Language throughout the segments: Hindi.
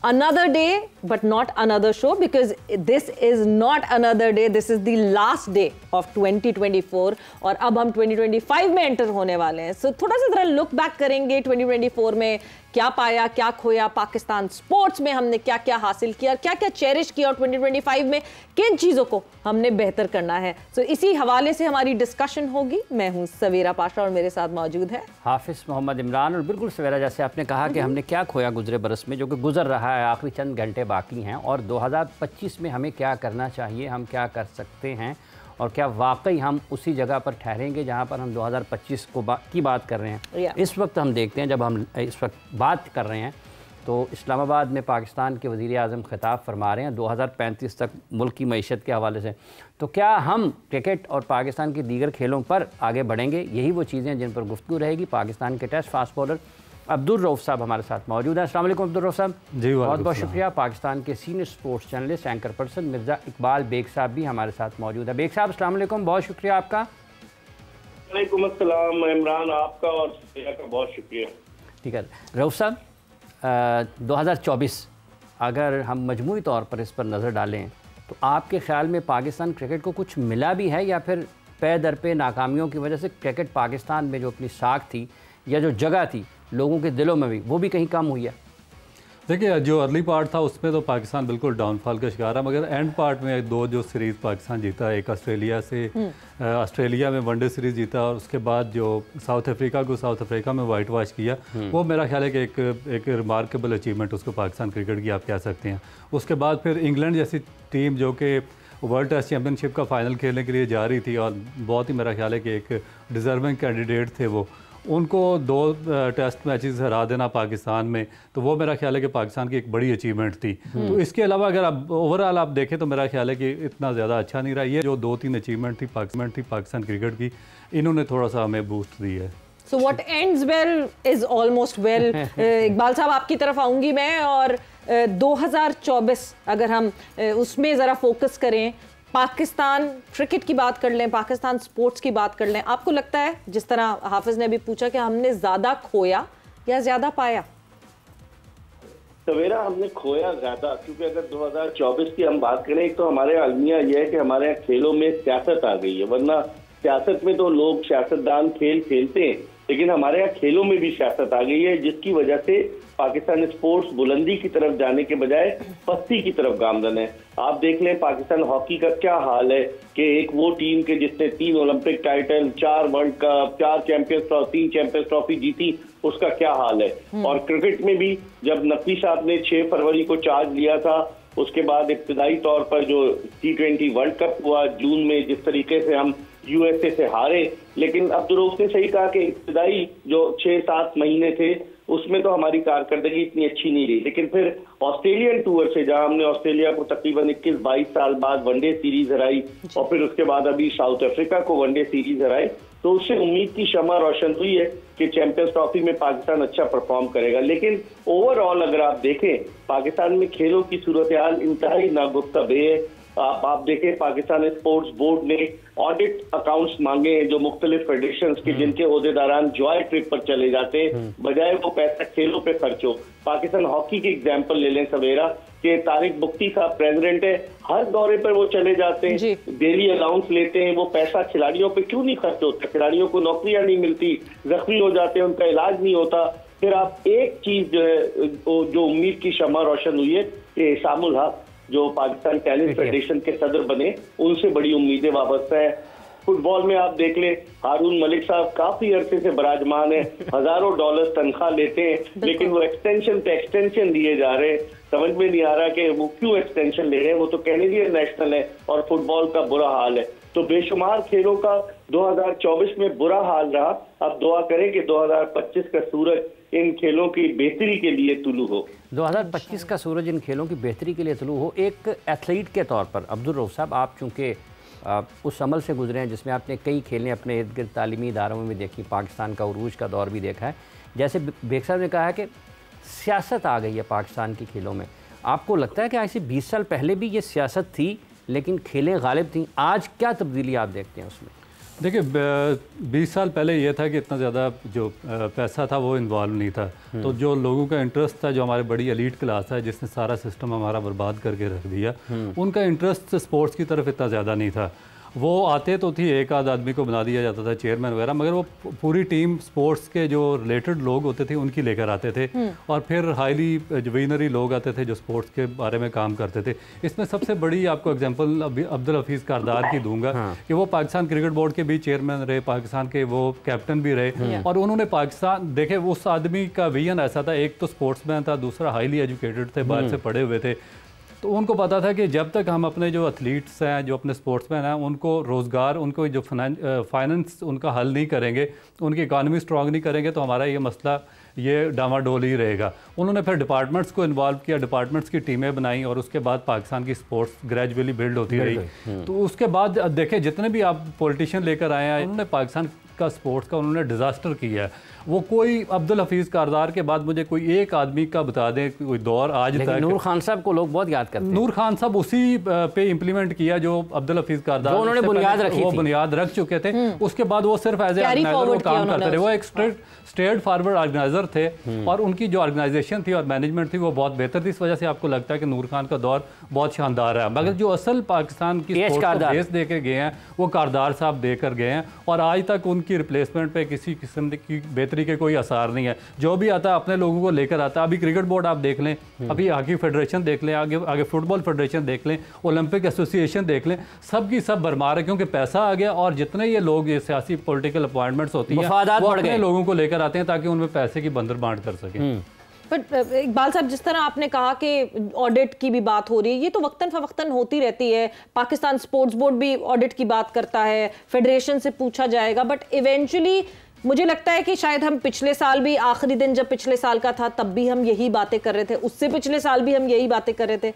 another day but not another show, because this is not another day, this is the last day of 2024 और अब हम 2025 में एंटर होने वाले हैं। सो थोड़ा सा जरा लुक बैक करेंगे 2024 में क्या पाया क्या खोया, पाकिस्तान स्पोर्ट्स में हमने क्या क्या हासिल किया, क्या क्या चेरिश किया और 2025 में किन चीज़ों को हमने बेहतर करना है। सो इसी हवाले से हमारी डिस्कशन होगी। मैं हूं सवेरा पाशा और मेरे साथ मौजूद है हाफिज मोहम्मद इमरान। और बिल्कुल सवेरा, जैसे आपने कहा कि हमने क्या खोया गुजरे बरस में, जो कि गुजर रहा है, आखिरी चंद घंटे बाकी हैं, और 2025 में हमें क्या करना चाहिए, हम क्या कर सकते हैं, और क्या वाकई हम उसी जगह पर ठहरेंगे जहां पर हम 2025 की बात कर रहे हैं। इस वक्त हम देखते हैं, जब हम इस वक्त बात कर रहे हैं तो इस्लामाबाद में पाकिस्तान के वज़ीर आज़म खिताब फरमा रहे हैं 2035 तक मुल्क की मईशत के हवाले से। तो क्या हम क्रिकेट और पाकिस्तान के दीगर खेलों पर आगे बढ़ेंगे? यही वो चीज़ें जिन पर गुफ्तगू रहेगी। पाकिस्तान के test fast bowler Abdul Rauf साहब हमारे साथ मौजूद हैं। अस्सलाम वालेकुम अब्दुल रऊफ साहब। जी बहुत बहुत शुक्रिया। पाकिस्तान के senior sports journalist anchor person Mirza Iqbal Baig साहब भी हमारे साथ मौजूद है। बेग साहब अस्सलाम वालेकुम, बहुत शुक्रिया आपका। वालेकुम अस्सलाम इमरान, आपका और का बहुत शुक्रिया। ठीक है रऊफ साहब, 2024 अगर हम मजमूई तौर पर इस पर नज़र डालें तो आपके ख़्याल में पाकिस्तान क्रिकेट को कुछ मिला भी है, या फिर पे दर पे नाकामियों की वजह से क्रिकेट पाकिस्तान में जो अपनी साख थी या जो जगह थी लोगों के दिलों में भी, वो भी कहीं कम हुई है? देखिए, जो अर्ली पार्ट था उसमें तो पाकिस्तान बिल्कुल डाउनफॉल का शिकार है, मगर एंड पार्ट में दो जो सीरीज़ पाकिस्तान जीता, एक ऑस्ट्रेलिया से ऑस्ट्रेलिया में वनडे सीरीज़ जीता, और उसके बाद जो साउथ अफ्रीका में वाइट वॉश किया, वो मेरा ख्याल है कि एक रिमार्केबल अचीवमेंट उसको पाकिस्तान क्रिकेट की आप कह सकते हैं। उसके बाद फिर इंग्लैंड जैसी टीम जो कि वर्ल्ड टेस्ट चैम्पियनशिप का फ़ाइनल खेलने के लिए जा रही थी और बहुत ही मेरा ख्याल है कि एक डिज़र्विंग कैंडिडेट थे वो, उनको 2 टेस्ट मैचेस हरा देना पाकिस्तान में, तो वो मेरा ख्याल है कि पाकिस्तान की एक बड़ी अचीवमेंट थी। तो इसके अलावा अगर आप ओवरऑल आप देखें तो मेरा ख्याल है कि इतना ज़्यादा अच्छा नहीं रहा। ये जो 2-3 अचीवमेंट थी पाकिस्तान क्रिकेट की, इन्होंने थोड़ा सा हमें बूस्ट दी है। So what ends well is almost well. Iqbal साहब आपकी तरफ आऊँगी मैं, और 2024 अगर हम उसमें ज़रा फोकस करें, पाकिस्तान क्रिकेट की बात कर लें, पाकिस्तान स्पोर्ट्स की बात कर लें, आपको लगता है जिस तरह हाफिज ने भी पूछा कि हमने ज़्यादा खोया या ज़्यादा पाया? सवेरा, हमने खोया ज़्यादा, क्योंकि अगर 2024 की हम बात करें, एक तो हमारे अलमिया यह है कि हमारे यहाँ खेलों में सियासत आ गई है। वरना सियासत में तो लोग सियासतदान खेल खेलते हैं, लेकिन हमारे यहाँ खेलों में भी सियासत आ गई है, जिसकी वजह से पाकिस्तान स्पोर्ट्स बुलंदी की तरफ जाने के बजाय पस्ती की तरफ गामजन है। आप देख लें पाकिस्तान हॉकी का क्या हाल है कि एक वो टीम के जिसने 3 Olympic title, 4 world cup, 3 champions trophy जीती, उसका क्या हाल है। और क्रिकेट में भी जब नकवी साहब ने 6 फरवरी को चार्ज लिया था, उसके बाद इब्तदाई तौर पर जो T20 वर्ल्ड कप हुआ जून में, जिस तरीके से हम USA से हारे, लेकिन अब्दुल रऊफ ने सही कहा कि इब्तदाई जो 6-7 महीने थे उसमें तो हमारी कारकर्दगी इतनी अच्छी नहीं रही, लेकिन फिर ऑस्ट्रेलियन टूर से जहां हमने ऑस्ट्रेलिया को तकरीबन 21-22 साल बाद वनडे सीरीज हराई, और फिर उसके बाद अभी साउथ अफ्रीका को वनडे सीरीज हराई, तो उससे उम्मीद की शमा रोशन हुई है कि चैंपियंस ट्रॉफी में पाकिस्तान अच्छा परफॉर्म करेगा। लेकिन ओवरऑल अगर आप देखें, पाकिस्तान में खेलों की सूरत हाल इंतहाई नागुफ्ता-बे है। आप देखें, पाकिस्तान स्पोर्ट्स बोर्ड ने ऑडिट अकाउंट्स मांगे हैं जो मुख्तलिफ फेडरेशंस के, जिनके ओहदेदारान जॉय ट्रिप पर चले जाते हैं, बजाय वो पैसा खेलों पे खर्च हो। पाकिस्तान हॉकी की एग्जांपल ले लें सवेरा, कि तारिक बुख्ती साहब प्रेसिडेंट है, हर दौरे पर वो चले जाते हैं, डेली अलाउंस लेते हैं, वो पैसा खिलाड़ियों पे क्यों नहीं खर्च होता? खिलाड़ियों को नौकरियां नहीं मिलती, जख्मी हो जाते हैं, उनका इलाज नहीं होता। फिर आप एक चीज जो है, जो उम्मीद की शमा रोशन हुई है कि हिसामुल हक जो पाकिस्तान टेनिस फेडरेशन के सदर बने, उनसे बड़ी उम्मीदें वाबस्ता है। फुटबॉल में आप देख लें, हारून मलिक साहब काफी अरसे से बराजमान है, हजारों डॉलर तनख्वाह लेते हैं, लेकिन वो एक्सटेंशन पे एक्सटेंशन दिए जा रहे हैं। समझ में नहीं आ रहा कि वो क्यों एक्सटेंशन ले रहे हैं। वो तो कैनेडियन नेशनल है और फुटबॉल का बुरा हाल है। तो बेशुमार खेलों का 2024 में बुरा हाल रहा। अब दुआ करें कि 2025 का सूरज इन खेलों की बेहतरी के लिए तुलू हो। 2025 का सूरज इन खेलों की बेहतरी के लिए तुलू हो। एक एथलीट के तौर पर अब्दुल रऊफ साहब, आप चूँकि उस अमल से गुजरे हैं जिसमें आपने कई खेलें अपने इर्द गिर्द तालीमी इदारों में भी देखी, पाकिस्तान का उरूज का दौर भी देखा है। जैसे बेग साहब ने कहा है कि सियासत आ गई है पाकिस्तान की खेलों में, आपको लगता है कि ऐसे 20 साल पहले भी ये सियासत थी लेकिन खेलें गालिब थीं? आज क्या तब्दीली आप देखते हैं उसमें? देखिए 20 साल पहले ये था कि इतना ज़्यादा जो पैसा था वो इन्वॉल्व नहीं था, तो जो लोगों का इंटरेस्ट था, जो हमारे बड़ी एलीट क्लास है जिसने सारा सिस्टम हमारा बर्बाद करके रख दिया, उनका इंटरेस्ट स्पोर्ट्स की तरफ इतना ज़्यादा नहीं था। वो आते तो थी, एक आध आदमी को बना दिया जाता था चेयरमैन वगैरह, मगर वो पूरी टीम स्पोर्ट्स के जो रिलेटेड लोग होते थे उनकी लेकर आते थे, और फिर हाईली विनरी लोग आते थे जो स्पोर्ट्स के बारे में काम करते थे। इसमें सबसे बड़ी आपको एग्जांपल अब्दुल हफीज़ कारदार की दूंगा कि वो पाकिस्तान क्रिकेट बोर्ड के भी चेयरमैन रहे, पाकिस्तान के वो कैप्टन भी रहे, और उन्होंने पाकिस्तान देखे, उस आदमी का विजन ऐसा था, एक तो स्पोर्ट्समैन था, दूसरा हाईली एजुकेटेड थे, बाहर से पढ़े हुए थे, तो उनको पता था कि जब तक हम अपने जो एथलीट्स हैं, जो अपने स्पोर्ट्समैन हैं, उनको रोज़गार, उनको जो फाइनेंस उनका हल नहीं करेंगे, उनकी इकानमी स्ट्रॉन्ग नहीं करेंगे, तो हमारा ये मसला ये डामाडोल ही रहेगा। उन्होंने फिर डिपार्टमेंट्स को इन्वॉल्व किया, डिपार्टमेंट्स की टीमें बनाई, और उसके बाद पाकिस्तान की स्पोर्ट्स ग्रेजुअली बिल्ड होती रही। तो उसके बाद देखें जितने भी आप पॉलिटिशियन लेकर आए हैं, उन्होंने पाकिस्तान का स्पोर्ट्स का उन्होंने डिज़ास्टर किया है। वो कोई अब्दुल हफीज़ कारदार के बाद मुझे कोई एक आदमी का बता दें कोई दौर आज तक। नूर खान साहब को लोग बहुत याद करते हैं। नूर खान साहब उसी पे इम्प्लीमेंट किया जो अब्दुल हफीज़ कारदार, उन्होंने बुनियाद रखी, वो बुनियाद रख चुके थे। उसके बाद वो सिर्फ एज ए ऑर्गेनाइजर वो काम करते रहे, वो एक स्ट्रेट फॉरवर्ड ऑर्गेनाइजर थे, और उनकी जो ऑर्गेनाइजेशन थी और मैनेजमेंट थी वो बहुत बेहतर थी। इस वजह से आपको लगता है कि नूर खान का दौर बहुत शानदार है, मगर जो असल पाकिस्तान की बेस दे के गए हैं वो कारदार साहब देकर गए हैं, और आज तक उनकी रिप्लेसमेंट पे किसी किस्म की बेहतरी के कोई आसार नहीं है। जो भी आता है अपने लोगों को लेकर आता है। अभी क्रिकेट बोर्ड आप देख लें, अभी हॉकी फेडरेशन देख लें, आगे फुटबॉल फेडरेशन देख लें, ओलंपिक एसोसिएशन देख लें, सब की सब भरमार है, क्योंकि पैसा आ गया, और जितने ये लोग ये सियासी पॉलिटिकल अपॉइंटमेंट्स होती है वो अपने लोगों को लेकर आते हैं ताकि उनमें पैसे की बंदर बांट कर सकें। बट इकबाल साहब, जिस तरह आपने कहा कि ऑडिट की भी बात हो रही है, ये तो वक्तन फवक्तन होती रहती है। पाकिस्तान स्पोर्ट्स बोर्ड भी ऑडिट की बात करता है, फेडरेशन से पूछा जाएगा, बट इवेंचुअली मुझे लगता है कि शायद हम पिछले साल भी, आखिरी दिन जब पिछले साल का था तब भी हम यही बातें कर रहे थे, उससे पिछले साल भी हम यही बातें कर रहे थे।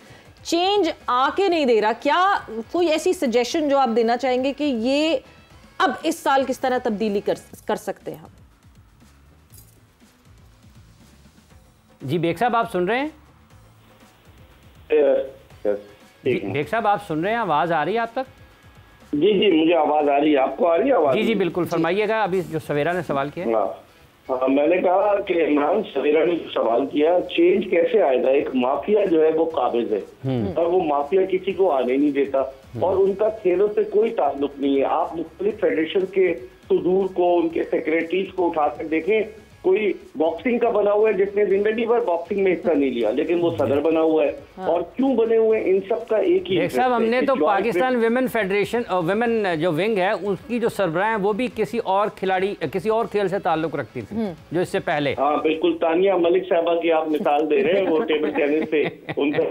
चेंज आके नहीं दे रहा। क्या कोई ऐसी सजेशन जो आप देना चाहेंगे कि ये अब इस साल किस तरह तब्दीली कर सकते हैं हम? जी बेग साहब आप सुन रहे हैं? बेग साहब आप सुन रहे हैं? आवाज आ रही है आप तक? जी जी मुझे आवाज आ रही है, आपको आ रही है आवाज? जी जी बिल्कुल, फरमाइएगा। अभी जो सवेरा ने सवाल किया। हाँ, मैंने कहा कि इमरान सवेरा ने सवाल किया, चेंज कैसे आएगा? एक माफिया जो है वो काबिज है, और वो माफिया किसी को आने नहीं देता, और उनका खेलों से कोई ताल्लुक नहीं है। आप मुख्तलिफ फेडरेशन के सुदूर को, उनके सेक्रेटरीज को उठाकर देखें, कोई बॉक्सिंग का बना हुआ है जिसने जिंदगी भर बॉक्सिंग में हिस्सा नहीं लिया, लेकिन वो सदर बना हुआ है। और क्यों बने हुए हैं? इन सब का एक ही साहब, हमने तो पाकिस्तान विमेन फेडरेशन और विमेन जो विंग है उसकी जो सरबराह है वो भी किसी और खिलाड़ी, किसी और खेल से ताल्लुक रखती थी जो इससे पहले। हाँ बिल्कुल, तानिया मलिक साहबा की आप मिसाल दे रहे हैं, वो टेबल टेनिस से उनका।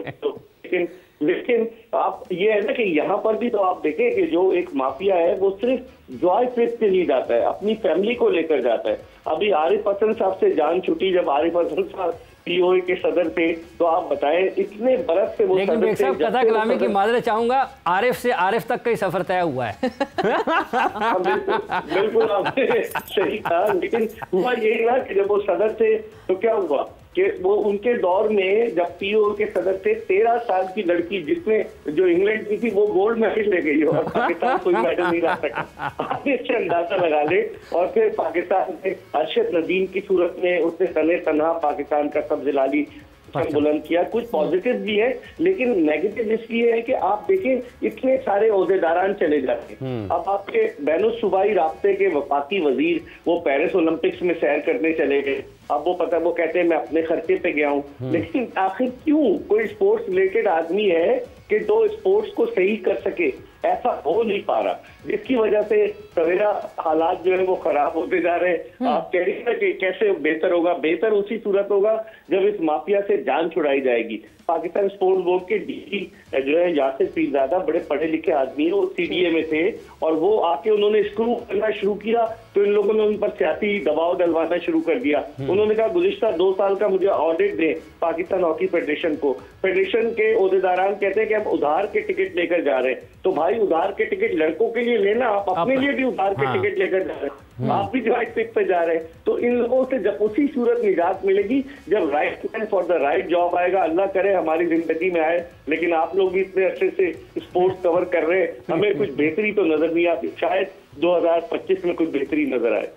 लेकिन आप ये है ना कि यहाँ पर भी तो आप देखें कि जो एक माफिया है वो सिर्फ जॉय ट्रिप के लिए जाता है, अपनी फैमिली को लेकर जाता है। अभी आरिफ हसन साहब से जान छुटी, जब आरिफ हसन साहब पीओए के सदर थे, तो आप बताएं इतने बरस से वो लेकिन सदर थे। कथा कलामी की माजरत चाहूंगा, आरिफ से आरिफ तक का ही सफर तय हुआ है। बिल्कुल आपने सही कहा, लेकिन हुआ यही ना कि जब वो सदर थे तो क्या हुआ कि वो उनके दौर में जब पीओ के सदर थे, 13 साल की लड़की जिसने जो इंग्लैंड की थी वो गोल्ड मेडल ले गई और पाकिस्तान कोई मेडल नहीं ला सका। आप इससे अंदाजा लगा ले। और फिर पाकिस्तान में अरशद नदीम की सूरत में उसने तने तनहा पाकिस्तान का सब जिलाली बुलंद किया। कुछ पॉजिटिव भी है, लेकिन नेगेटिव इसलिए है कि आप देखें इतने सारे ओहदेदारान चले जाते हैं। अब आपके बैनुल सूबाई राब्ते के वफाकी वजीर वो पेरिस ओलंपिक्स में सैर करने चले गए। अब वो कहते हैं मैं अपने खर्चे पे गया हूँ, लेकिन आखिर क्यों? कोई स्पोर्ट्स रिलेटेड आदमी है कि जो स्पोर्ट्स को सही कर सके, ऐसा हो नहीं पा रहा, जिसकी वजह से सवेरा हालात जो है वो खराब होते जा रहे हैं। आप कह रही है कि कैसे बेहतर होगा? बेहतर उसी सूरत होगा जब इस माफिया से जान छुड़ाई जाएगी। पाकिस्तान स्पोर्ट्स बोर्ड के डीसी जो है यासिर पीरजादा बड़े पढ़े लिखे आदमी है, वो सीडीए में थे, और वो आके उन्होंने स्क्रू करना शुरू किया तो इन लोगों ने उन पर सियासी दबाव डलवाना शुरू कर दिया। उन्होंने कहा गुज़िश्ता 2 साल का मुझे ऑडिट दें पाकिस्तान हॉकी फेडरेशन को। फेडरेशन के ओहदेदारान कहते हैं कि हम उधार के टिकट लेकर जा रहे हैं। तो भाई उधार के टिकट लड़कों के लिए लेना, आप अपने लिए भी उधार के टिकट लेकर जा रहे हैं, आप भी राइट पिक पे जा रहे हैं। तो इन लोगों से जब उसी सूरत निजात मिलेगी जब right man for the right job आएगा। अल्लाह करे हमारी जिंदगी में आए, लेकिन आप लोग भी इतने अच्छे से स्पोर्ट्स कवर कर रहे हैं, हमें कुछ बेहतरी तो नजर नहीं आती। शायद 2025 में कुछ बेहतरी नजर आए।